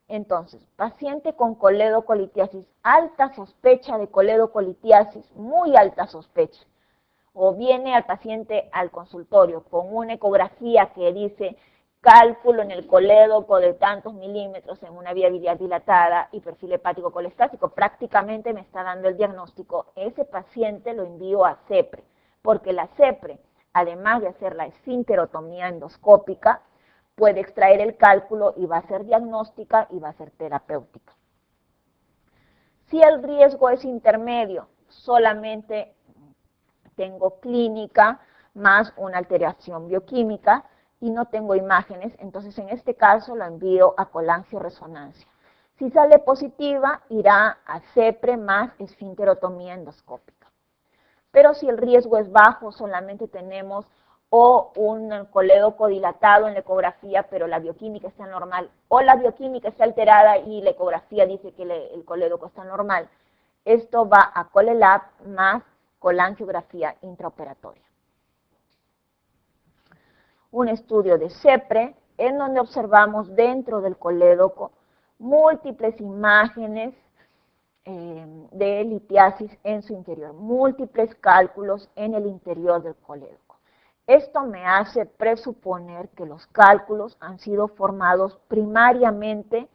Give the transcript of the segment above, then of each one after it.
Entonces, paciente con coledocolitiasis, alta sospecha de coledocolitiasis, muy alta sospecha, o viene al paciente al consultorio con una ecografía que dice cálculo en el colédoco de tantos milímetros en una vía biliar dilatada y perfil hepático colestático, prácticamente me está dando el diagnóstico, ese paciente lo envío a CEPRE, porque la CEPRE, además de hacer la esfínterotomía endoscópica, puede extraer el cálculo y va a ser diagnóstica y va a ser terapéutica. Si el riesgo es intermedio, solamente tengo clínica más una alteración bioquímica y no tengo imágenes, entonces en este caso lo envío a colangioresonancia. Si sale positiva, irá a CEPRE más esfínterotomía endoscópica. Pero si el riesgo es bajo, solamente tenemos o un colédoco dilatado en la ecografía, pero la bioquímica está normal, o la bioquímica está alterada y la ecografía dice que el colédoco está normal, esto va a Colelab más colangiografía intraoperatoria. Un estudio de CEPRE en donde observamos dentro del colédoco múltiples imágenes de litiasis en su interior, múltiples cálculos en el interior del colédoco. Esto me hace presuponer que los cálculos han sido formados primariamente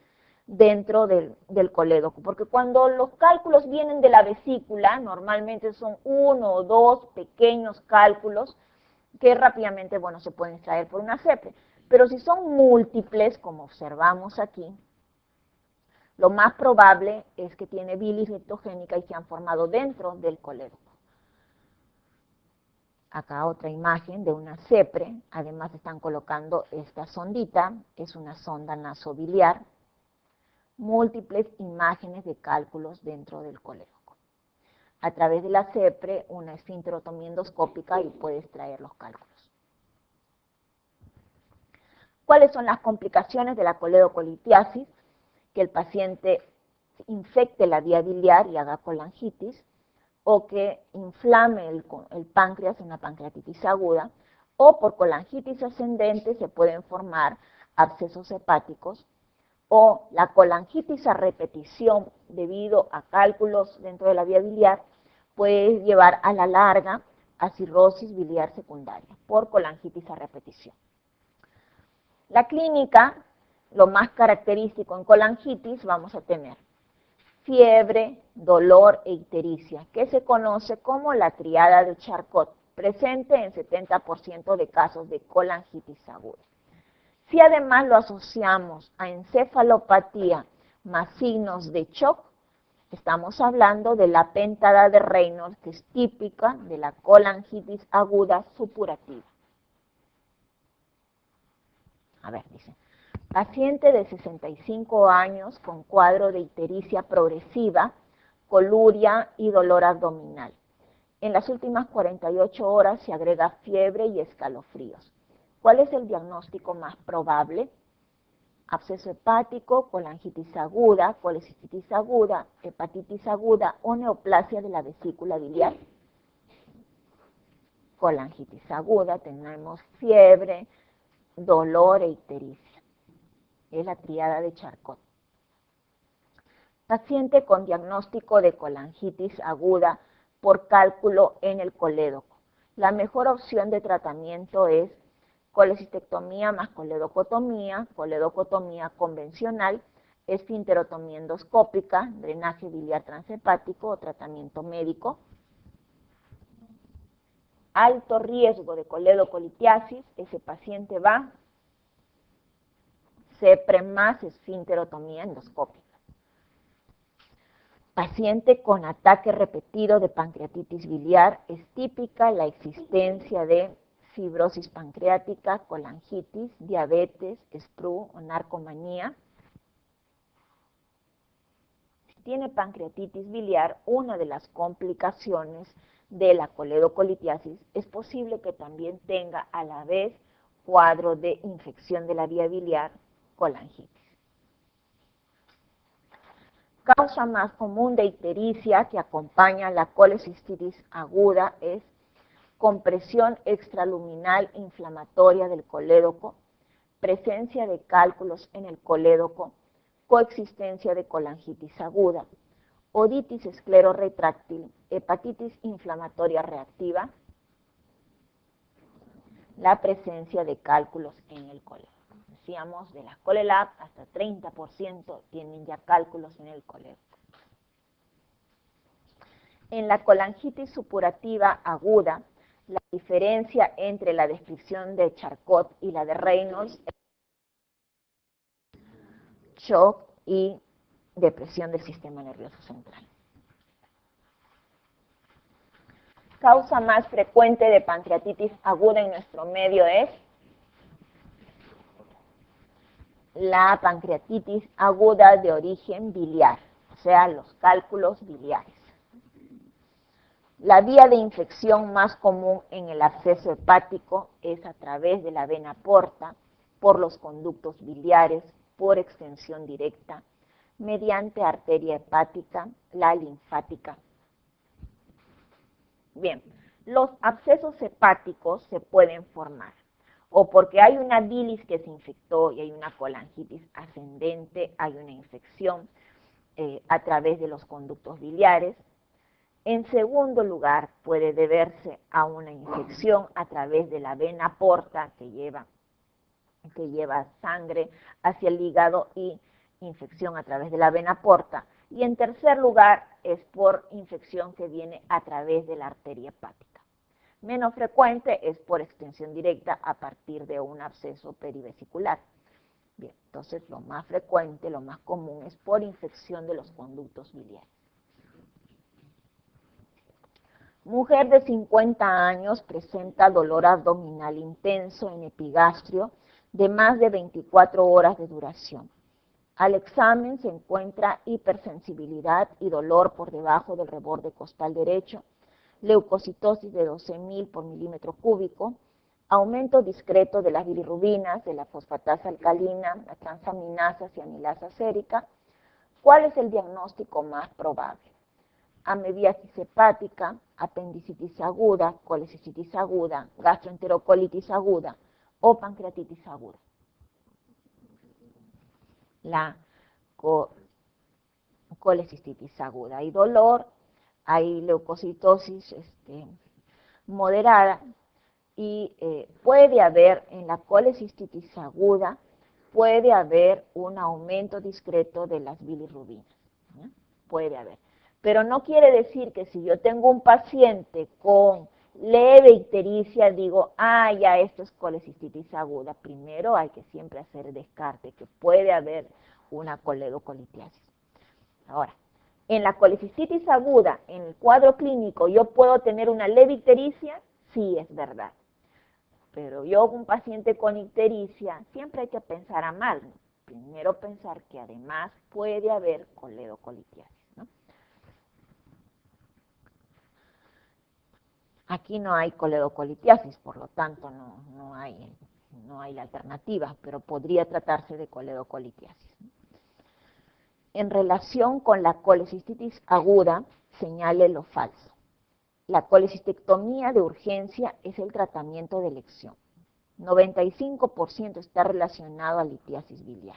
dentro del colédoco, porque cuando los cálculos vienen de la vesícula, normalmente son uno o dos pequeños cálculos que rápidamente, bueno, se pueden extraer por una CEPRE, pero si son múltiples, como observamos aquí, lo más probable es que tiene bilis leptogénica y se han formado dentro del colédoco. Acá otra imagen de una CEPRE, además están colocando esta sondita, es una sonda nasobiliar, múltiples imágenes de cálculos dentro del colédoco. A través de la CEPRE, una esfínterotomía endoscópica y puede extraer los cálculos. ¿Cuáles son las complicaciones de la coledocolitiasis? Que el paciente infecte la vía biliar y haga colangitis, o que inflame el páncreas, una pancreatitis aguda, o por colangitis ascendente se pueden formar abscesos hepáticos, o la colangitis a repetición debido a cálculos dentro de la vía biliar puede llevar a la larga a cirrosis biliar secundaria por colangitis a repetición. La clínica, lo más característico en colangitis, vamos a tener fiebre, dolor e ictericia, que se conoce como la triada de Charcot, presente en 70% de casos de colangitis aguda. Si además lo asociamos a encefalopatía más signos de shock, estamos hablando de la pentada de Reynolds, que es típica de la colangitis aguda supurativa. A ver, dice, paciente de 65 años con cuadro de ictericia progresiva, coluria y dolor abdominal. En las últimas 48 horas se agrega fiebre y escalofríos. ¿Cuál es el diagnóstico más probable? Absceso hepático, colangitis aguda, colecistitis aguda, hepatitis aguda o neoplasia de la vesícula biliar. Colangitis aguda, tenemos fiebre, dolor e ictericia. Es la triada de Charcot. Paciente con diagnóstico de colangitis aguda por cálculo en el colédoco. La mejor opción de tratamiento es colecistectomía más coledocotomía convencional, esfinterotomía endoscópica, drenaje biliar transhepático o tratamiento médico. Alto riesgo de coledocolitiasis, ese paciente va, CEPRE más esfinterotomía endoscópica. Paciente con ataque repetido de pancreatitis biliar, es típica la existencia de fibrosis pancreática, colangitis, diabetes, SPRU o narcomanía. Si tiene pancreatitis biliar, una de las complicaciones de la coledocolitiasis es posible que también tenga a la vez cuadro de infección de la vía biliar, colangitis. Causa más común de ictericia que acompaña la colecistitis aguda es compresión extraluminal inflamatoria del colédoco, presencia de cálculos en el colédoco, coexistencia de colangitis aguda, oditis esclerorretráctil, hepatitis inflamatoria reactiva, la presencia de cálculos en el coledo. Decíamos, de las ColeLab, hasta 30% tienen ya cálculos en el coledo. En la colangitis supurativa aguda, la diferencia entre la descripción de Charcot y la de Reynolds es shock y depresión del sistema nervioso central. Causa más frecuente de pancreatitis aguda en nuestro medio es la pancreatitis aguda de origen biliar, o sea, los cálculos biliares. La vía de infección más común en el absceso hepático es a través de la vena porta, por los conductos biliares, por extensión directa, mediante arteria hepática, la linfática. Bien, los abscesos hepáticos se pueden formar o porque hay una bilis que se infectó y hay una colangitis ascendente, hay una infección a través de los conductos biliares. En segundo lugar, puede deberse a una infección a través de la vena porta que lleva sangre hacia el hígado y infección a través de la vena porta. Y en tercer lugar, es por infección que viene a través de la arteria hepática. Menos frecuente es por extensión directa a partir de un absceso perivesicular. Bien, entonces lo más frecuente, lo más común es por infección de los conductos biliares. Mujer de 50 años presenta dolor abdominal intenso en epigastrio de más de 24 horas de duración. Al examen se encuentra hipersensibilidad y dolor por debajo del reborde costal derecho, leucocitosis de 12.000 por milímetro cúbico, aumento discreto de las bilirrubinas, de la fosfatasa alcalina, la transaminasas y amilasa sérica. ¿Cuál es el diagnóstico más probable? Amebiasis hepática, apendicitis aguda, colecistitis aguda, gastroenterocolitis aguda o pancreatitis aguda. La colecistitis aguda. Hay dolor, hay leucocitosis moderada y puede haber en la colecistitis aguda, puede haber un aumento discreto de las bilirrubinas. Puede haber. Pero no quiere decir que si yo tengo un paciente con leve ictericia, digo, ya esto es colecistitis aguda. Primero hay que siempre hacer descarte, que puede haber una coledocolitiasis. Ahora, en la colecistitis aguda, en el cuadro clínico, ¿yo puedo tener una leve ictericia? Sí, es verdad. Pero yo, un paciente con ictericia, siempre hay que pensar a mal. Primero pensar que además puede haber coledocolitiasis, ¿no? Aquí no hay coledocolitiasis, por lo tanto no hay la alternativa, pero podría tratarse de coledocolitiasis. En relación con la colecistitis aguda, señale lo falso. La colecistectomía de urgencia es el tratamiento de elección. 95% está relacionado a litiasis biliar.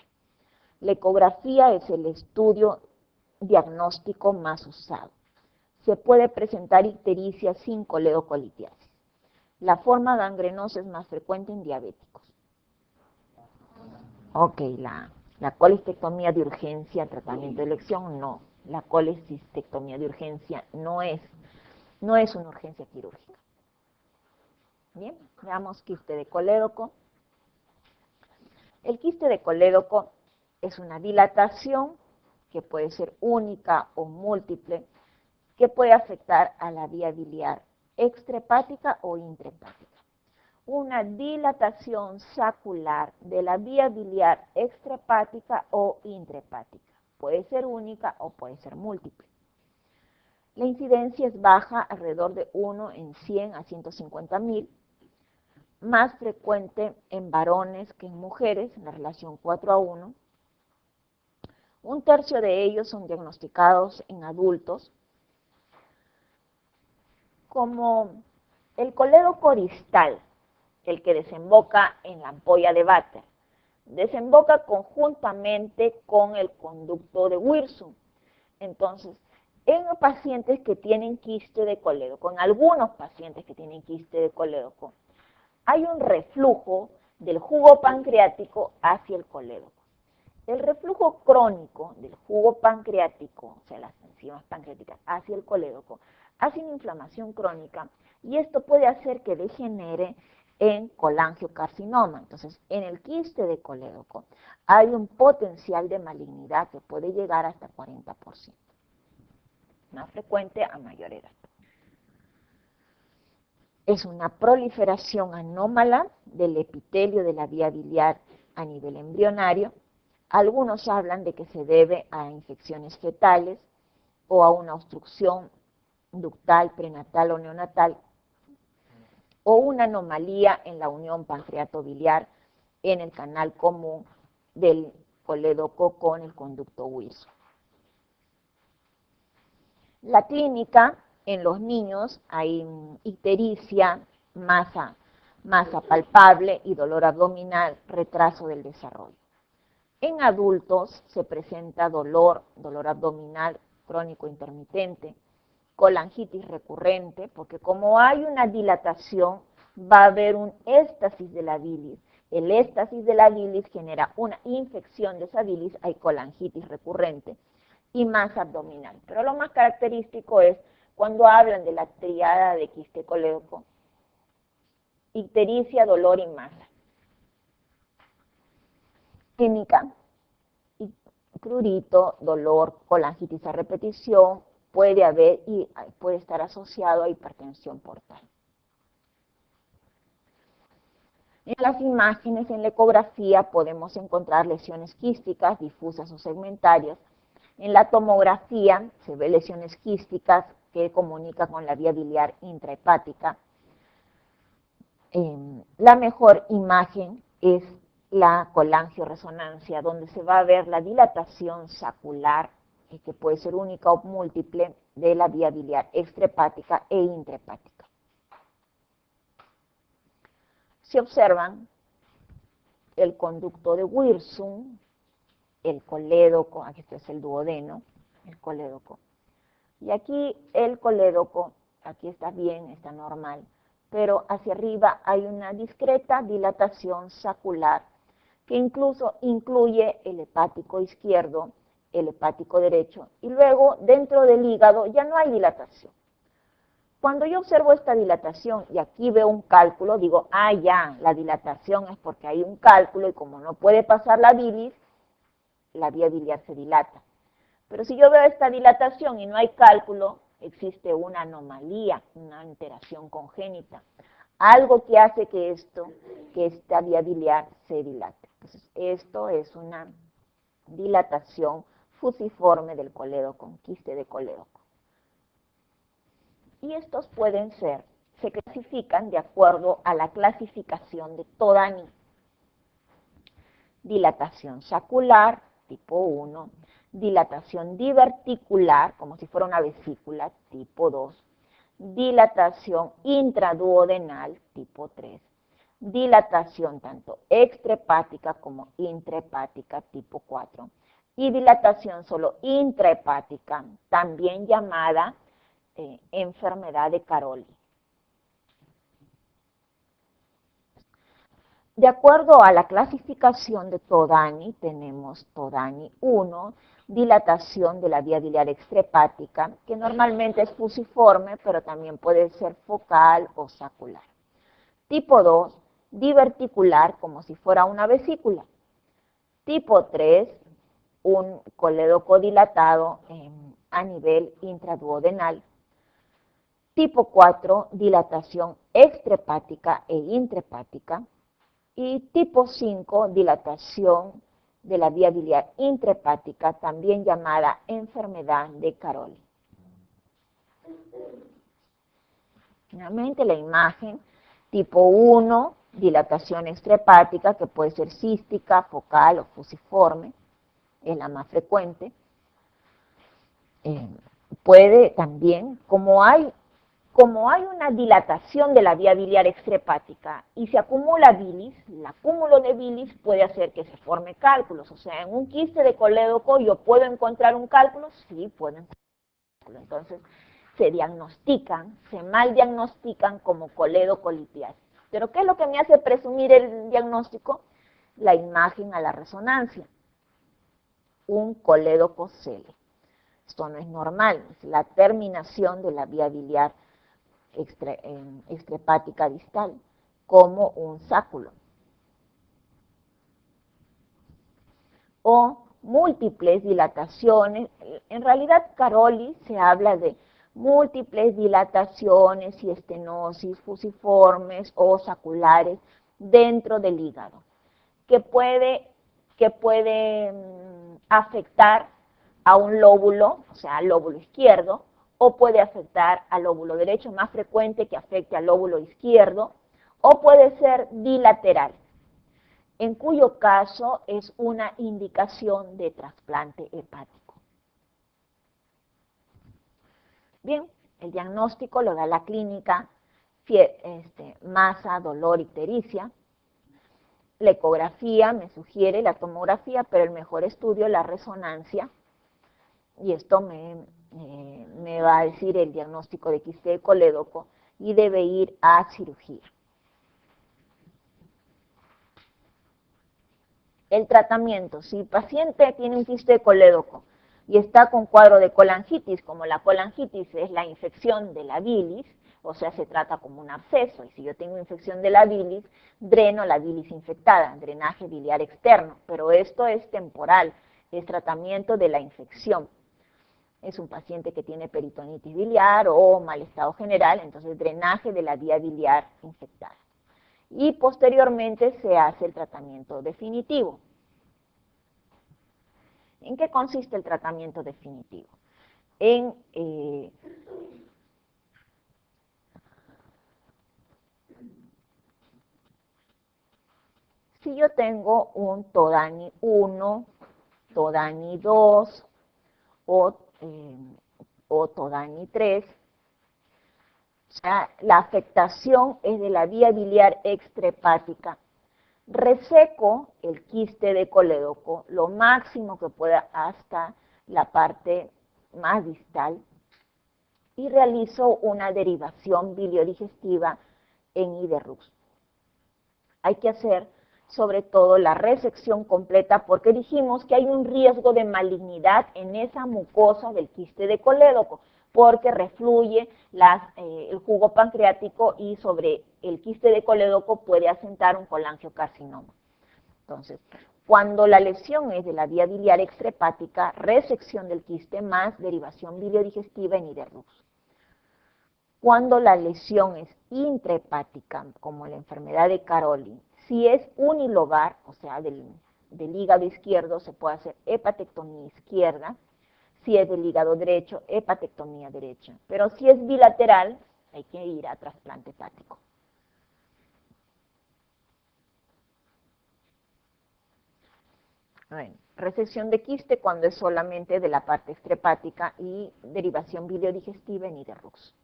La ecografía es el estudio diagnóstico más usado. Se puede presentar ictericia sin coledocolitiasis. La forma gangrenosa es más frecuente en diabéticos. Ok, la colestectomía de urgencia, tratamiento de elección, no. La colecistectomía de urgencia no es una urgencia quirúrgica. Bien, veamos quiste de colédoco. El quiste de colédoco es una dilatación que puede ser única o múltiple, que puede afectar a la vía biliar extrahepática o intrahepática. Una dilatación sacular de la vía biliar extrahepática o intrahepática. Puede ser única o puede ser múltiple. La incidencia es baja, alrededor de 1 en 100 a 150.000, más frecuente en varones que en mujeres, en la relación 4:1. Un tercio de ellos son diagnosticados en adultos. Como el coledoco distal, el que desemboca en la ampolla de váter, desemboca conjuntamente con el conducto de Wirsum. Entonces, en pacientes que tienen quiste de colédoco, en algunos pacientes que tienen quiste de colédoco, hay un reflujo del jugo pancreático hacia el colédoco. El reflujo crónico del jugo pancreático, o sea, las enzimas pancreáticas hacia el colédoco, hace una inflamación crónica y esto puede hacer que degenere en colangiocarcinoma. Entonces, en el quiste de colédoco hay un potencial de malignidad que puede llegar hasta 40%, más frecuente a mayor edad. Es una proliferación anómala del epitelio de la vía biliar a nivel embrionario. Algunos hablan de que se debe a infecciones fetales o a una obstrucción ductal, prenatal o neonatal, o una anomalía en la unión pancreato-biliar en el canal común del colédoco con el conducto Wirsum. La clínica, en los niños hay ictericia, masa palpable y dolor abdominal, retraso del desarrollo. En adultos se presenta dolor abdominal crónico intermitente, colangitis recurrente, porque como hay una dilatación, va a haber un éstasis de la bilis. El éstasis de la bilis genera una infección de esa bilis, hay colangitis recurrente y masa abdominal. Pero lo más característico es cuando hablan de la triada de quiste colédoco, ictericia, dolor y masa. Clínica, prurito, dolor, colangitis a repetición, puede haber y puede estar asociado a hipertensión portal. En las imágenes, en la ecografía, podemos encontrar lesiones quísticas, difusas o segmentarias. En la tomografía se ve lesiones quísticas que comunican con la vía biliar intrahepática. La mejor imagen es la colangioresonancia, donde se va a ver la dilatación sacular, que puede ser única o múltiple, de la vía biliar extrahepática e intrahepática. Se observan el conducto de Wirsum, el colédoco, aquí este es el duodeno, el colédoco. Y aquí el colédoco, aquí está bien, está normal, pero hacia arriba hay una discreta dilatación sacular que incluso incluye el hepático izquierdo, el hepático derecho, y luego dentro del hígado ya no hay dilatación. Cuando yo observo esta dilatación y aquí veo un cálculo, digo, ya, la dilatación es porque hay un cálculo y como no puede pasar la bilis, la vía biliar se dilata. Pero si yo veo esta dilatación y no hay cálculo, existe una anomalía, una alteración congénita, algo que hace que esta vía biliar se dilate. Entonces, esto es una dilatación fusiforme del colédoco, quiste de colédoco. Y estos se clasifican de acuerdo a la clasificación de Todani. Dilatación sacular, tipo 1, dilatación diverticular, como si fuera una vesícula, tipo 2, dilatación intraduodenal, tipo 3, dilatación tanto extrahepática como intrahepática, tipo 4, y dilatación solo intrahepática, también llamada enfermedad de Caroli. De acuerdo a la clasificación de Todani, tenemos Todani 1, dilatación de la vía biliar extrahepática, que normalmente es fusiforme, pero también puede ser focal o sacular. Tipo 2, diverticular, como si fuera una vesícula. Tipo 3, un colédoco dilatado a nivel intraduodenal. Tipo 4, dilatación extrahepática e intrahepática. Y tipo 5, dilatación de la vía biliar intrahepática, también llamada enfermedad de Caroli. Finalmente, la imagen tipo 1, dilatación extrahepática, que puede ser cística, focal o fusiforme, es la más frecuente. Puede también, como hay Como hay una dilatación de la vía biliar extrahepática y se acumula bilis, el acúmulo de bilis puede hacer que se forme cálculos. O sea, en un quiste de colédoco yo puedo encontrar un cálculo, sí, puedo encontrar un cálculo. Entonces, se diagnostican, se mal diagnostican como coledocolitiasis. Pero ¿qué es lo que me hace presumir el diagnóstico? La imagen a la resonancia. Un colédococele. Esto no es normal, es la terminación de la vía biliar extrahepática distal, como un sáculo. O múltiples dilataciones. En realidad, Caroli se habla de múltiples dilataciones y estenosis fusiformes o saculares dentro del hígado, que puede afectar a un lóbulo, o sea, al lóbulo izquierdo, o puede afectar al lóbulo derecho, más frecuente que afecte al lóbulo izquierdo, o puede ser bilateral, en cuyo caso es una indicación de trasplante hepático. Bien, el diagnóstico lo da la clínica, masa, dolor, ictericia. La ecografía me sugiere la tomografía, pero el mejor estudio, la resonancia, y esto me va a decir el diagnóstico de quiste de colédoco y debe ir a cirugía. El tratamiento, si el paciente tiene un quiste de colédoco y está con cuadro de colangitis, como la colangitis es la infección de la bilis, o sea, se trata como un absceso, y si yo tengo infección de la bilis, dreno la bilis infectada, drenaje biliar externo, pero esto es temporal, es tratamiento de la infección. Es un paciente que tiene peritonitis biliar o mal estado general, entonces drenaje de la vía biliar infectada. Y posteriormente se hace el tratamiento definitivo. ¿En qué consiste el tratamiento definitivo? Si yo tengo un Todani 1, Todani 2 o Todani 3, o sea, la afectación es de la vía biliar extrahepática. Reseco el quiste de colédoco lo máximo que pueda hasta la parte más distal y realizo una derivación biliodigestiva en Iderrux. Hay que hacer sobre todo la resección completa porque dijimos que hay un riesgo de malignidad en esa mucosa del quiste de colédoco porque refluye el jugo pancreático y sobre el quiste de colédoco puede asentar un colangiocarcinoma. Entonces, cuando la lesión es de la vía biliar extrahepática, resección del quiste más derivación biliodigestiva en Iderrux. Cuando la lesión es intrahepática, como la enfermedad de Caroli, si es unilobar, o sea, del hígado izquierdo, se puede hacer hepatectomía izquierda. Si es del hígado derecho, hepatectomía derecha. Pero si es bilateral, hay que ir a trasplante hepático. Bueno, resección de quiste cuando es solamente de la parte extrahepática y derivación biliodigestiva en Iderrux.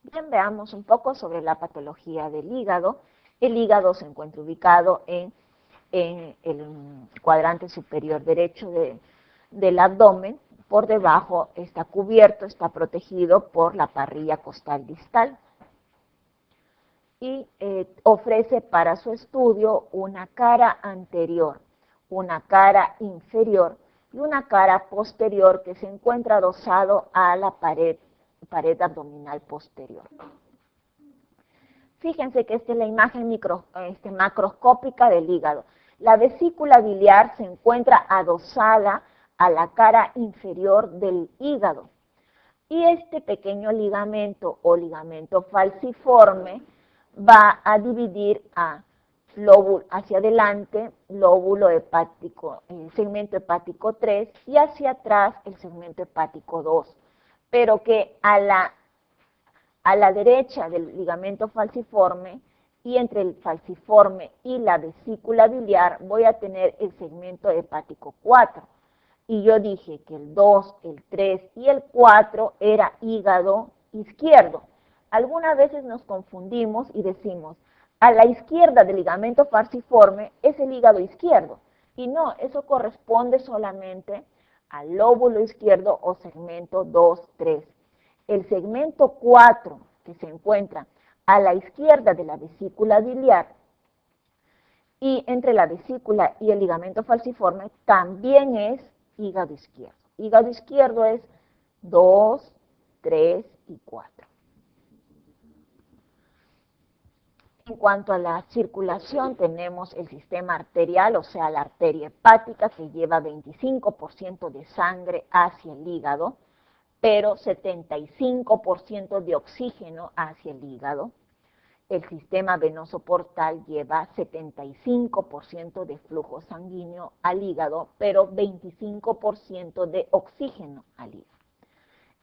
Bien, veamos un poco sobre la patología del hígado. El hígado se encuentra ubicado en el cuadrante superior derecho del abdomen. Por debajo está cubierto, está protegido por la parrilla costal distal. Y ofrece para su estudio una cara anterior, una cara inferior y una cara posterior que se encuentra adosado a la pared abdominal posterior. Fíjense que esta es la imagen macroscópica del hígado. La vesícula biliar se encuentra adosada a la cara inferior del hígado. Y este pequeño ligamento o ligamento falciforme va a dividir a lóbulo hacia adelante, lóbulo hepático, segmento hepático 3 y hacia atrás el segmento hepático 2. Pero que a la derecha del ligamento falciforme y entre el falciforme y la vesícula biliar voy a tener el segmento hepático 4. y yo dije que el 2, el 3 y el 4 era hígado izquierdo. Algunas veces nos confundimos y decimos, a la izquierda del ligamento falciforme es el hígado izquierdo. Y no, eso corresponde solamente al lóbulo izquierdo o segmento 2, 3. El segmento 4, que se encuentra a la izquierda de la vesícula biliar y entre la vesícula y el ligamento falciforme, también es hígado izquierdo. Hígado izquierdo es 2, 3 y 4. En cuanto a la circulación, tenemos el sistema arterial, o sea, la arteria hepática, que lleva 25% de sangre hacia el hígado, pero 75% de oxígeno hacia el hígado. El sistema venoso portal lleva 75% de flujo sanguíneo al hígado, pero 25% de oxígeno al hígado.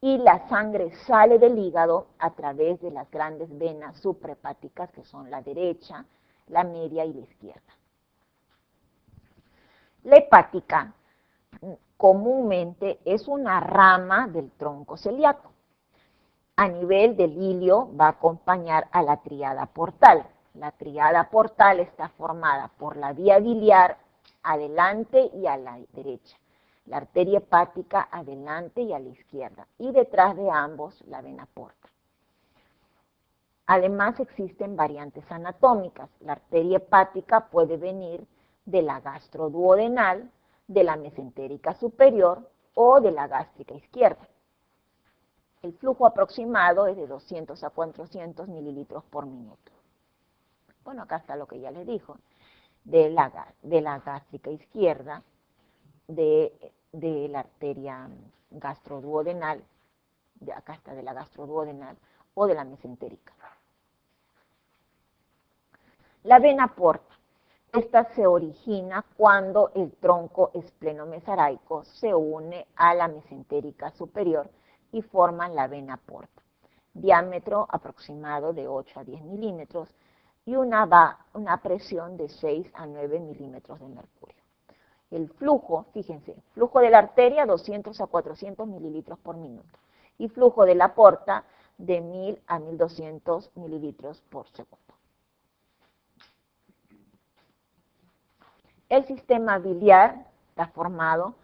Y la sangre sale del hígado a través de las grandes venas suprahepáticas, que son la derecha, la media y la izquierda. La hepática comúnmente es una rama del tronco celíaco. A nivel del ilio va a acompañar a la tríada portal. La tríada portal está formada por la vía biliar adelante y a la derecha, la arteria hepática adelante y a la izquierda, y detrás de ambos la vena porta. Además existen variantes anatómicas. La arteria hepática puede venir de la gastroduodenal, de la mesentérica superior o de la gástrica izquierda. El flujo aproximado es de 200 a 400 mililitros por minuto. Bueno, acá está lo que ya les dijo, de la gástrica izquierda, de la arteria gastroduodenal, acá está de la gastroduodenal o de la mesentérica. La vena porta. Esta se origina cuando el tronco esplenomesoraico se une a la mesentérica superior y forman la vena porta. Diámetro aproximado de 8 a 10 milímetros y una presión de 6 a 9 milímetros de mercurio. El flujo, fíjense, flujo de la arteria 200 a 400 mililitros por minuto y flujo de la porta de 1000 a 1200 mililitros por segundo. El sistema biliar está formado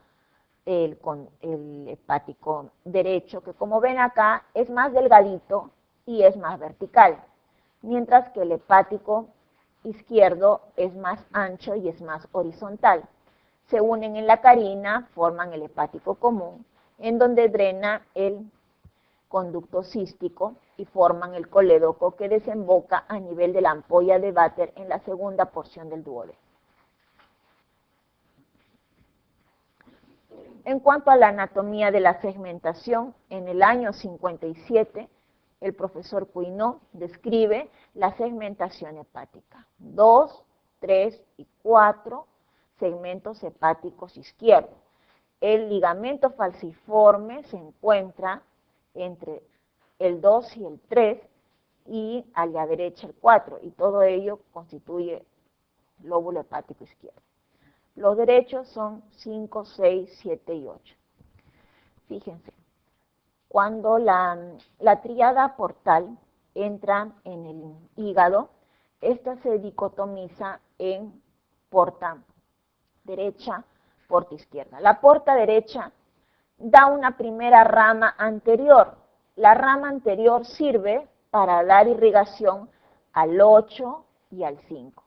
con el hepático derecho, que como ven acá es más delgadito y es más vertical, mientras que el hepático izquierdo es más ancho y es más horizontal. Se unen en la carina, forman el hepático común, en donde drena el conducto cístico y forman el colédoco que desemboca a nivel de la ampolla de Vater en la segunda porción del duodeno. En cuanto a la anatomía de la segmentación, en el año 57, el profesor Cuinó describe la segmentación hepática. 2, 3 y 4 segmentos hepáticos izquierdos. El ligamento falciforme se encuentra entre el 2 y el 3 y a la derecha el 4, y todo ello constituye lóbulo hepático izquierdo. Los derechos son 5, 6, 7 y 8. Fíjense, cuando la tríada portal entra en el hígado, esta se dicotomiza en porta derecha, porta izquierda. La porta derecha da una primera rama anterior. La rama anterior sirve para dar irrigación al 8 y al 5.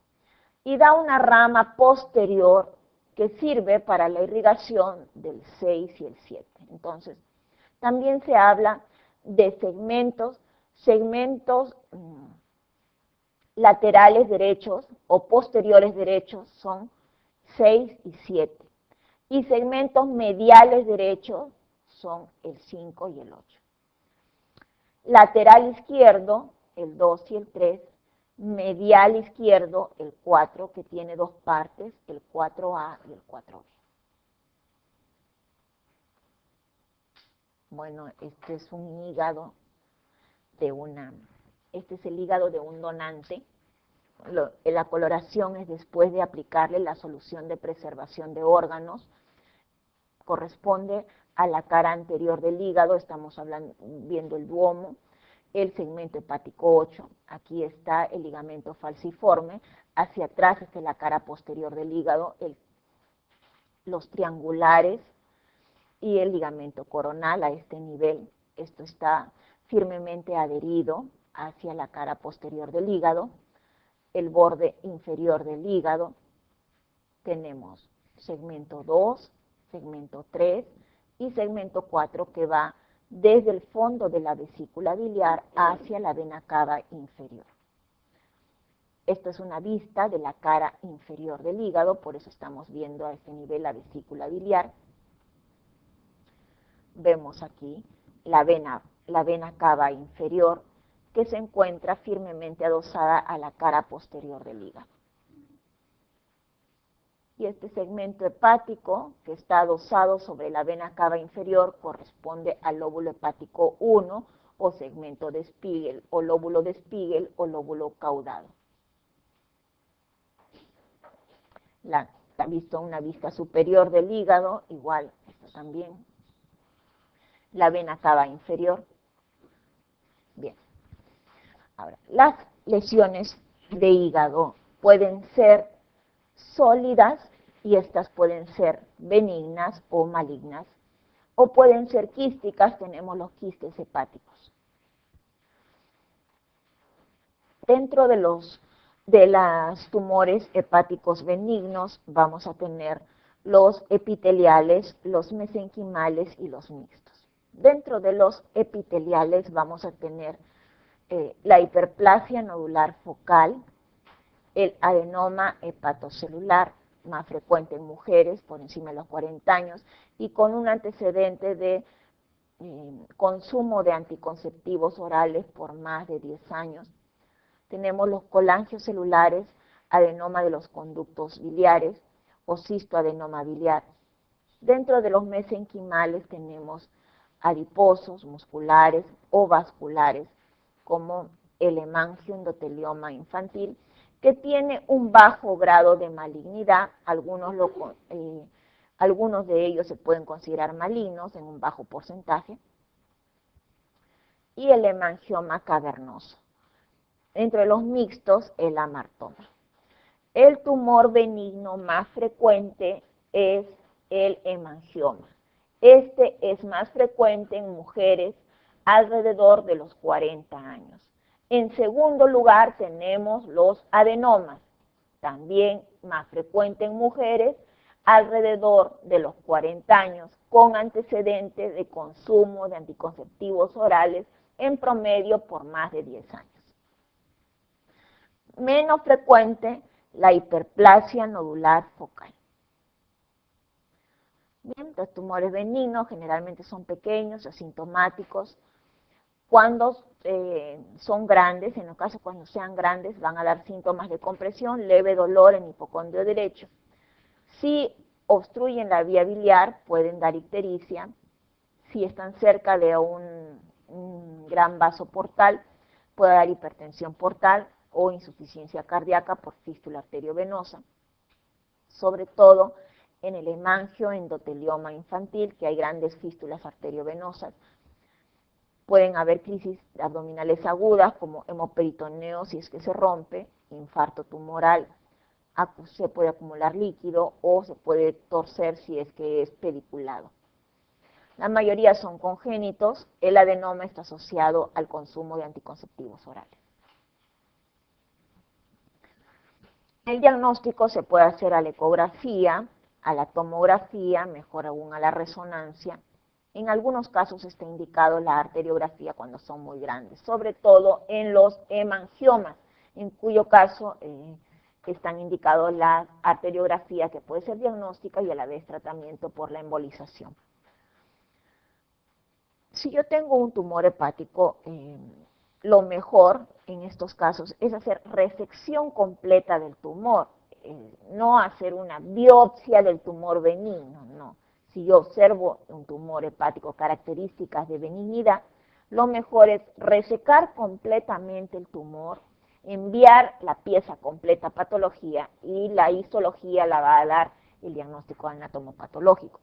Y da una rama posterior que sirve para la irrigación del 6 y el 7. Entonces, también se habla de segmentos laterales derechos o posteriores derechos son 6 y 7. Y segmentos mediales derechos son el 5 y el 8. Lateral izquierdo, el 2 y el 3. Medial izquierdo, el 4, que tiene dos partes, el 4A y el 4B. Bueno, este es un hígado este es el hígado de un donante. La coloración es después de aplicarle la solución de preservación de órganos. corresponde a la cara anterior del hígado, estamos viendo el duomo, el segmento hepático 8, aquí está el ligamento falciforme, hacia atrás está la cara posterior del hígado, los triangulares y el ligamento coronal a este nivel. Esto está firmemente adherido hacia la cara posterior del hígado, el borde inferior del hígado. Tenemos segmento 2, segmento 3 y segmento 4 que va desde el fondo de la vesícula biliar hacia la vena cava inferior. Esta es una vista de la cara inferior del hígado, por eso estamos viendo a este nivel la vesícula biliar. Vemos aquí la vena cava inferior que se encuentra firmemente adosada a la cara posterior del hígado. Y este segmento hepático que está adosado sobre la vena cava inferior corresponde al lóbulo hepático 1 o segmento de Spiegel o lóbulo de Spiegel o lóbulo caudado. Visto una vista superior del hígado, igual, esto también. La vena cava inferior. Bien. Ahora, las lesiones de hígado pueden ser sólidas y estas pueden ser benignas o malignas, o pueden ser quísticas, tenemos los quistes hepáticos. Dentro de los tumores hepáticos benignos vamos a tener los epiteliales, los mesenquimales y los mixtos. Dentro de los epiteliales vamos a tener la hiperplasia nodular focal, el adenoma hepatocelular, más frecuente en mujeres por encima de los 40 años y con un antecedente de consumo de anticonceptivos orales por más de 10 años. Tenemos los colangios celulares, adenoma de los conductos biliares o cistoadenoma biliar. Dentro de los mesenquimales tenemos adiposos, musculares o vasculares, como el hemangioendotelioma infantil, que tiene un bajo grado de malignidad, algunos de ellos se pueden considerar malignos en un bajo porcentaje, y el hemangioma cavernoso. Entre los mixtos, el amartoma. El tumor benigno más frecuente es el hemangioma. Este es más frecuente en mujeres alrededor de los 40 años. En segundo lugar tenemos los adenomas, también más frecuente en mujeres alrededor de los 40 años, con antecedentes de consumo de anticonceptivos orales en promedio por más de 10 años. Menos frecuente la hiperplasia nodular focal. Bien, los tumores benignos generalmente son pequeños, asintomáticos. Cuando son grandes, en los casos cuando sean grandes, van a dar síntomas de compresión, leve dolor en hipocondrio derecho. Si obstruyen la vía biliar, pueden dar ictericia. Si están cerca de un gran vaso portal, puede dar hipertensión portal o insuficiencia cardíaca por fístula arteriovenosa. Sobre todo en el hemangioendotelioma infantil, que hay grandes fístulas arteriovenosas. Pueden haber crisis abdominales agudas como hemoperitoneo si es que se rompe, infarto tumoral, se puede acumular líquido o se puede torcer si es que es pediculado. La mayoría son congénitos, el adenoma está asociado al consumo de anticonceptivos orales. El diagnóstico se puede hacer a la ecografía, a la tomografía, mejor aún a la resonancia. En algunos casos está indicado la arteriografía cuando son muy grandes, sobre todo en los hemangiomas, en cuyo caso están indicados la arteriografía que puede ser diagnóstica y a la vez tratamiento por la embolización. Si yo tengo un tumor hepático, lo mejor en estos casos es hacer resección completa del tumor, no hacer una biopsia del tumor benigno, no. Si yo observo un tumor hepático, características de benignidad, lo mejor es resecar completamente el tumor, enviar la pieza completa a patología y la histología la va a dar el diagnóstico anatomopatológico.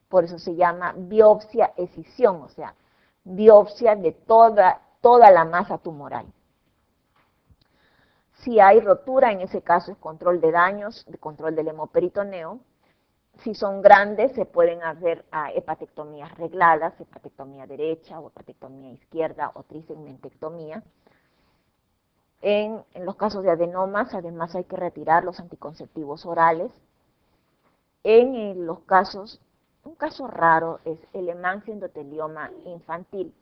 Por eso se llama biopsia-escisión, o sea, biopsia de toda la masa tumoral. Si hay rotura, en ese caso es control de daños, de control del hemoperitoneo. Si son grandes, se pueden hacer hepatectomías regladas, hepatectomía derecha o hepatectomía izquierda o trisegmentectomía. En los casos de adenomas, además hay que retirar los anticonceptivos orales. En los casos, un caso raro es el hemangiendotelioma infantil.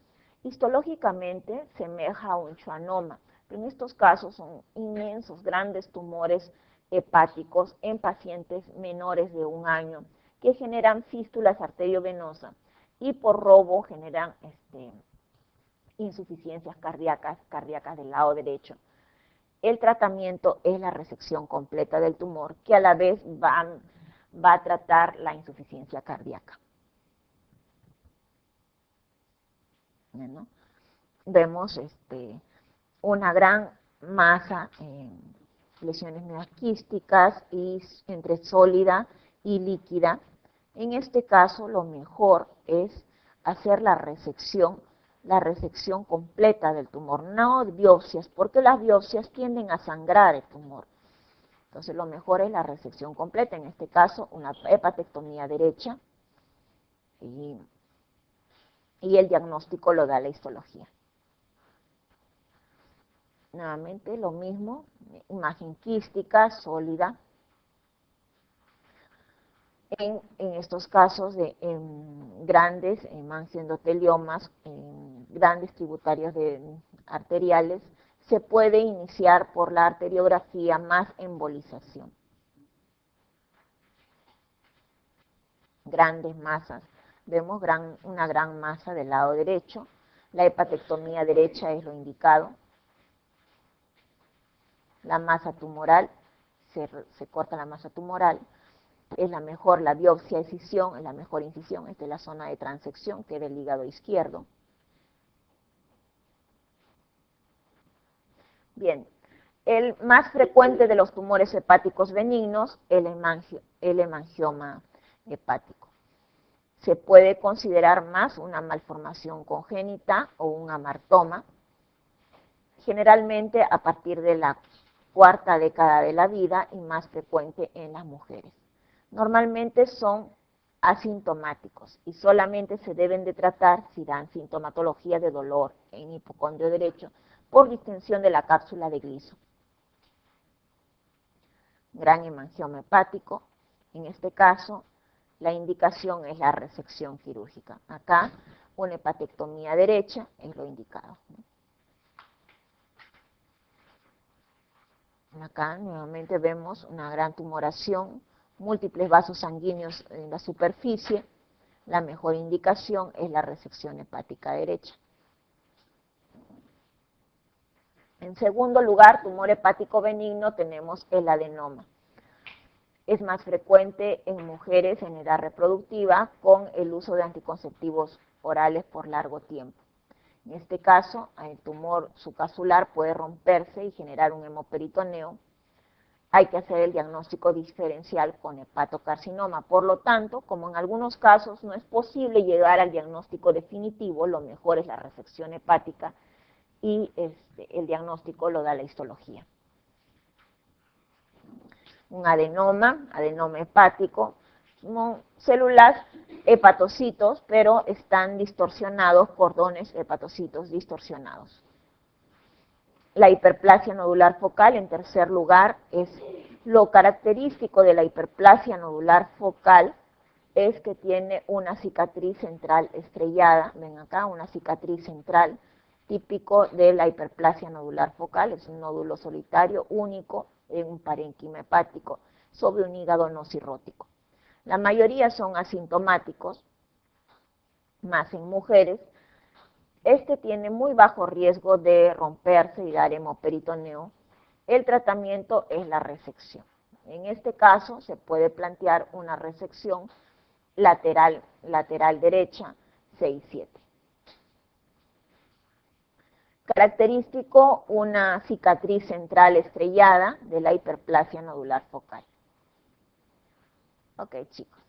Histológicamente semeja a un schwannoma, pero en estos casos son inmensos, grandes tumores hepáticos en pacientes menores de 1 año que generan fístulas arteriovenosas y por robo generan insuficiencias cardíacas del lado derecho. El tratamiento es la resección completa del tumor, que a la vez va a tratar la insuficiencia cardíaca. Bueno, vemos una gran masa, lesiones meaquísticas y entre sólida y líquida. En este caso, lo mejor es hacer la resección completa del tumor, no biopsias, porque las biopsias tienden a sangrar el tumor. Entonces, lo mejor es la resección completa, en este caso, una hepatectomía derecha, y el diagnóstico lo da la histología. Nuevamente, lo mismo, imagen quística, sólida. En estos casos de grandes hemangiendoteliomas, grandes tributarios arteriales, se puede iniciar por la arteriografía más embolización. Grandes masas, vemos una gran masa del lado derecho, la hepatectomía derecha es lo indicado. La masa tumoral, se corta la masa tumoral, es la mejor, la biopsia-escisión es la mejor incisión, esta es la zona de transección que es del hígado izquierdo. Bien, el más frecuente de los tumores hepáticos benignos, el hemangioma hepático. Se puede considerar más una malformación congénita o un amartoma, generalmente a partir de la 4ª década de la vida y más frecuente en las mujeres. Normalmente son asintomáticos y solamente se deben de tratar si dan sintomatología de dolor en hipocondrio derecho por distensión de la cápsula de Gliso. Gran hemangioma hepático, en este caso la indicación es la resección quirúrgica. Acá una hepatectomía derecha es lo indicado. Acá nuevamente vemos una gran tumoración, múltiples vasos sanguíneos en la superficie. La mejor indicación es la resección hepática derecha. En segundo lugar, tumor hepático benigno, tenemos el adenoma. Es más frecuente en mujeres en edad reproductiva con el uso de anticonceptivos orales por largo tiempo. En este caso, el tumor subcapsular puede romperse y generar un hemoperitoneo. Hay que hacer el diagnóstico diferencial con hepatocarcinoma. Por lo tanto, como en algunos casos no es posible llegar al diagnóstico definitivo, lo mejor es la resección hepática y el diagnóstico lo da la histología. Un adenoma hepático, son células hepatocitos, pero están distorsionados, cordones hepatocitos distorsionados. La hiperplasia nodular focal, en tercer lugar, es lo característico de la hiperplasia nodular focal, es que tiene una cicatriz central estrellada. Ven acá, una cicatriz central, típico de la hiperplasia nodular focal, es un nódulo solitario, único, en un parénquima hepático, sobre un hígado no cirrótico. La mayoría son asintomáticos, más en mujeres. Tiene muy bajo riesgo de romperse y dar hemoperitoneo. El tratamiento es la resección. En este caso se puede plantear una resección lateral derecha 6-7. Característico, una cicatriz central estrellada de la hiperplasia nodular focal. Ok, chicos.